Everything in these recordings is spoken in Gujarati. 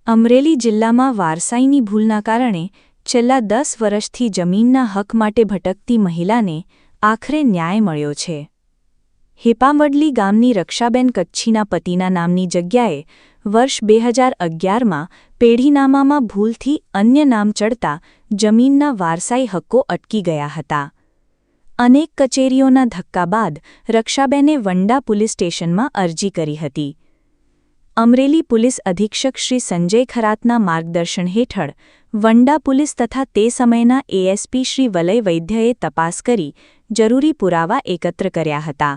અમરેલી જિલ્લામાં વારસાઈની ભૂલના કારણે છેલ્લા 10 વર્ષથી જમીનના હક માટે ભટકતી મહિલાને આખરે ન્યાય મળ્યો છે. હિપામવડલી ગામની રક્ષાબેન કચ્છીના પતિના નામની જગ્યાએ વર્ષ 2011માં પેઢીનામામાં ભૂલથી અન્ય નામ ચડતા જમીનના વારસાઈ હક્કો અટકી ગયા હતા. અનેક કચેરીઓના ધક્કા બાદ રક્ષાબેને વંડા પોલીસ સ્ટેશનમાં અરજી કરી હતી. અમરેલી પોલીસ અધિક્ષક શ્રી સંજય ખરાતના માર્ગદર્શન હેઠળ વંડા પોલીસ તથા તે સમયના એએસપી શ્રી વલય વૈદ્યએ તપાસ કરી જરૂરી પુરાવા એકત્ર કર્યા હતા.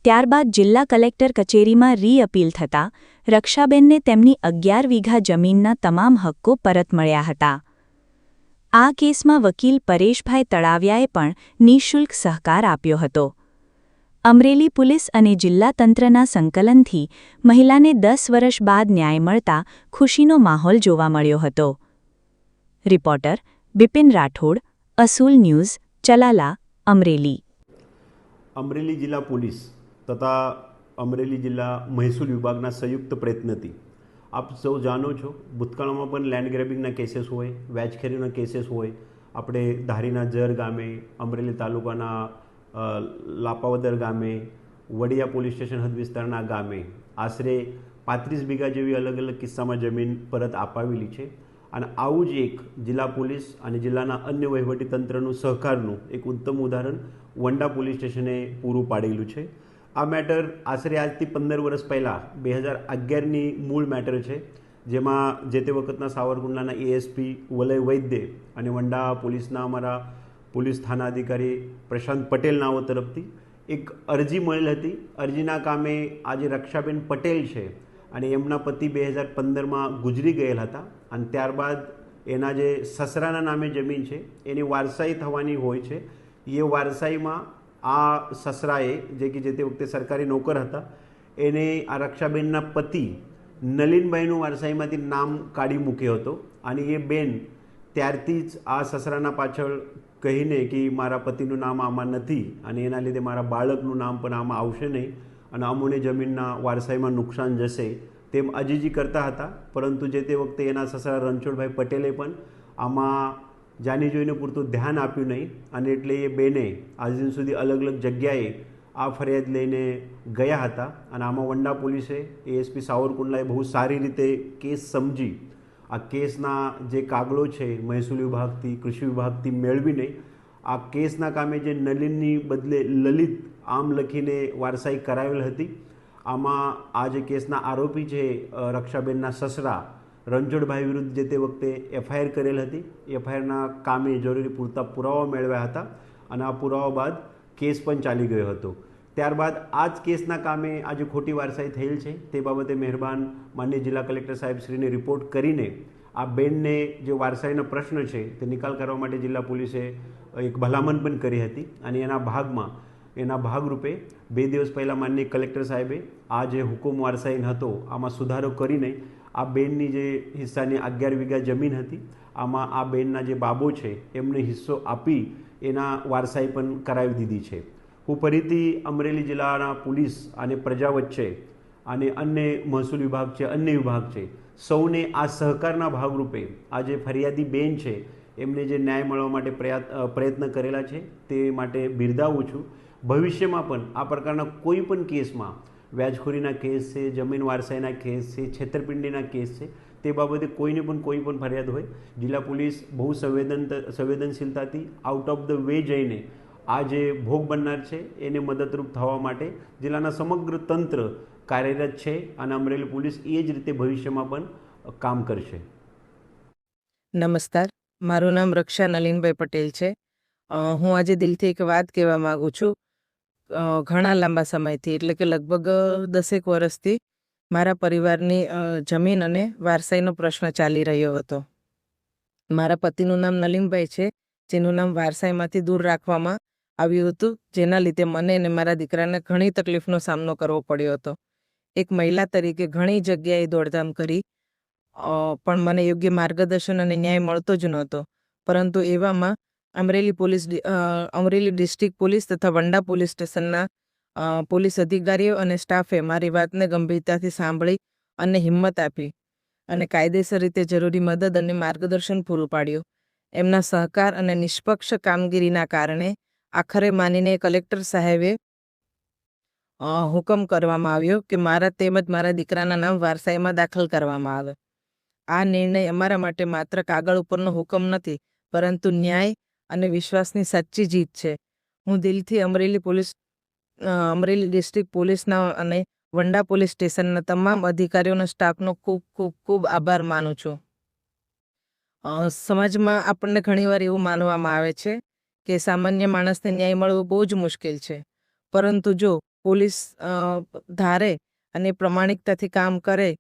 ત્યારબાદ જિલ્લા કલેક્ટર કચેરીમાં રી-અપીલ થતાં રક્ષાબેનને તેમની 11 વીઘા જમીનના તમામ હક્કો પરત મળ્યા હતા. આ કેસમાં વકીલ પરેશભાઈ તળાવિયાએ પણ નિઃશુલ્ક સહકાર આપ્યો હતો. અમરેલી પોલીસ અને જિલ્લા તંત્રના સંકલનથી મહિલાને 10 વર્ષ બાદ ન્યાય મળતા ખુશીનો માહોલ જોવા મળ્યો હતો. રિપોર્ટર બિપિન રાઠોડ, અસૂલ ન્યૂઝ, ચલાલા, અમરેલી. અમરેલી જિલ્લા પોલીસ તથા અમરેલી જિલ્લા મહેસૂલ વિભાગના સંયુક્ત પ્રયત્નથી આપ સૌ જાણો છો, ભૂતકાળમાં પણ લેન્ડ ગ્રેબિંગના કેસીસ હોય, વ્યાજખોરીના કેસીસ હોય. આપણે ધારીના જર ગામે, અમરેલી તાલુકાના લાપાવદર ગામે, વડિયા પોલીસ સ્ટેશન હદ વિસ્તારના ગામે આશરે 35 વીઘા જેવી અલગ અલગ કિસ્સામાં જમીન પરત અપાવેલી છે. અને આવું જ એક જિલ્લા પોલીસ અને જિલ્લાના અન્ય વહીવટીતંત્રનું સહકારનું એક ઉત્તમ ઉદાહરણ વંડા પોલીસ સ્ટેશને પૂરું પાડેલું છે. આ મેટર આશરે આજથી 15 વર્ષ પહેલાં 2011ની મૂળ મેટર છે, જેમાં જે તે વખતના સાવરકુંડલાના એએસપી વલય વૈદ્ય અને વંડા પોલીસના અમારા પોલીસ થાના અધિકારી પ્રશાંત પટેલ નાઓ તરફથી એક અરજી મળેલ હતી. અરજીના કામે આજે રક્ષાબેન પટેલ છે અને એમના પતિ 2015માં ગુજરી ગયેલ હતા અને ત્યારબાદ એના જે સસરાના નામે જમીન છે એની વારસાઈ થવાની હોય છે. એ વારસાઈમાં આ સસરાએ જે તે વખતે સરકારી નોકર હતા એને આ રક્ષાબેનના પતિ નલિનભાઈનું વારસાઈમાંથી નામ કાઢી મૂક્યો હતો અને એ બેન ત્યારથી જ આ સસરાના પાછળ કહીને કે મારા પતિનું નામ આમાં નથી અને એના લીધે મારા બાળકનું નામ પણ આમાં આવશે નહીં અને અમોને જમીનના વારસાઈમાં નુકસાન જશે તેમ અજીજી કરતા હતા. પરંતુ જે તે વખતે એના સસરા રણછોડભાઈ પટેલે પણ આમાં જાણી જોઈને પૂરતું ધ્યાન આપ્યું નહીં અને એટલે એ બેને આજ દિન સુધી અલગ અલગ જગ્યાએ આ ફરિયાદ લઈને ગયા હતા. અને આમાં વંડા પોલીસે એએસપી સાવરકુંડલાએ બહુ સારી રીતે કેસ સમજી આ કેસના જે કાગળો છે મહેસૂલ વિભાગથી, કૃષિ વિભાગથી મેળવીને આ કેસના કામે જે નલિનની બદલે લલિત આમ લખીને વારસાઈ કરાવેલ હતી. આમાં આ જે કેસના આરોપી છે રક્ષાબેનના સસરા રણછોડભાઈ વિરુદ્ધ જે તે વખતે એફઆઈઆર કરેલ હતી. એફઆઈઆરના કામે જરૂરી પૂરતા પુરાવા મેળવ્યા હતા અને આ પુરાવા બાદ કેસ પણ ચાલી ગયો હતો. ત્યારબાદ આ જ કેસના કામે આજે ખોટી વારસાઈ થયેલ છે તે બાબતે મહેરબાન માનનીય જિલ્લા કલેક્ટર સાહેબશ્રીને રિપોર્ટ કરીને આ બેનને જે વારસાઈનો પ્રશ્ન છે તે નિકાલ કરવા માટે જિલ્લા પોલીસે એક ભલામણ પણ કરી હતી. અને એના ભાગરૂપે 2 દિવસ પહેલાં માનનીય કલેક્ટર સાહેબે આ જે હુકુમ વારસાઈ હતો આમાં સુધારો કરીને આ બેનની જે હિસ્સાની 11 વીઘા જમીન હતી આમાં આ બેનના જે બાબો છે એમને હિસ્સો આપી એના વારસાઈ પણ કરાવી દીધી છે. હું ફરીથી અમરેલી જિલ્લાના પોલીસ અને પ્રજા વચ્ચે અને અન્ય મહેસૂલ વિભાગ છે, અન્ય વિભાગ છે, સૌને આ સહકારના ભાગરૂપે આ જે ફરિયાદી બેન છે એમને જે ન્યાય મળવા માટે પ્રયત્ન કરેલા છે તે માટે બિરદાવું છું. ભવિષ્યમાં પણ આ પ્રકારના કોઈ પણ કેસમાં વ્યાજખોરીના કેસ છે, જમીન વારસાઈના કેસ છે, છેતરપિંડીના કેસ છે, તે બાબતે કોઈને પણ કોઈ પણ ફરિયાદ હોય જિલ્લા પોલીસ બહુ સંવેદનશીલતાથી આઉટ ઓફ ધ વે જઈને આ જે ભોગ બનનાર છે એને મદદરૂપ થવા માટે જિલ્લાના સમગ્ર તંત્ર કાર્યરત છે અને અમરેલી પોલીસ એ જ રીતે ભવિષ્યમાં પણ કામ કરશે. નમસ્કાર, મારું નામ રક્ષા નલિનભાઈ પટેલ છે. હું આજે દિલથી એક વાત કહેવા માગું છું. ઘણા લાંબા સમયથી એટલે કે લગભગ 10 વર્ષથી મારા પરિવારની જમીન અને વારસાઈનો પ્રશ્ન ચાલી રહ્યો હતો. મારા પતિનું નામ નલિનભાઈ છે, જેનું નામ વારસાઈમાંથી દૂર રાખવામાં આવ્યું હતું, જેના લીધે મને અને મારા દીકરાને ઘણી તકલીફનો સામનો કરવો પડ્યો હતો. એક મહિલા તરીકે ઘણી જગ્યાએ દોડધામ કરી પણ મને યોગ્ય માર્ગદર્શન અને ન્યાય મળતો જ નહોતો. પરંતુ એવામાં અમરેલી ડિસ્ટ્રિક્ટ પોલીસ તથા વંડા પોલીસ સ્ટેશનના પોલીસ અધિકારીઓ અને સ્ટાફે મારી વાતને ગંભીરતાથી સાંભળી અને હિંમત આપી અને કાયદેસર રીતે જરૂરી મદદ અને માર્ગદર્શન પૂરું પાડ્યું. એમના સહકાર અને નિષ્પક્ષ કામગીરીના કારણે આખરે માનીને કલેક્ટર સાહેબે હુકમ કરવામાં આવ્યો કે મારા તેમજ મારા દીકરાના નામ વારસાઈમાં દાખલ કરવામાં આવે. આ નિર્ણય અમારા માટે માત્ર કાગળ ઉપરનો હુકમ નથી, પરંતુ ન્યાય અને વિશ્વાસની સાચી જીત છે. હું દિલથી અમરેલી ડિસ્ટ્રિક્ટ પોલીસના અને વંડા પોલીસ સ્ટેશનના તમામ અધિકારીઓના સ્ટાફનો ખૂબ ખૂબ ખૂબ આભાર માનું છું. સમાજમાં આપણને ઘણીવાર એવું માનવામાં આવે છે કે સામાન્ય માણસને ન્યાય મળવો બહુ જ મુશ્કેલ છે, પરંતુ જો પોલીસ ધારે અને પ્રમાણિકતાથી કામ કરે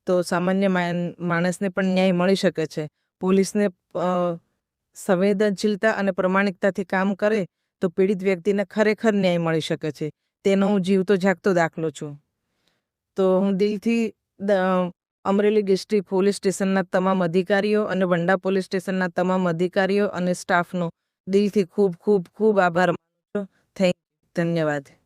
તો સામાન્ય માણસને પણ ન્યાય મળી શકે છે. પોલીસને સંવેદનશીલતા અને પ્રમાણિકતાથી કામ કરે તો પીડિત વ્યક્તિને ખરેખર ન્યાય મળી શકે છે. તેનો હું જીવતો જાગતો દાખલો છું. તો હું દિલથી અમરેલી ડિસ્ટ્રિક્ટ પોલીસ સ્ટેશનના તમામ અધિકારીઓ અને વંડા પોલીસ સ્ટેશનના તમામ અધિકારીઓ અને સ્ટાફનો દિલથી ખૂબ ખૂબ ખૂબ આભાર માનું છું. ધન્યવાદ.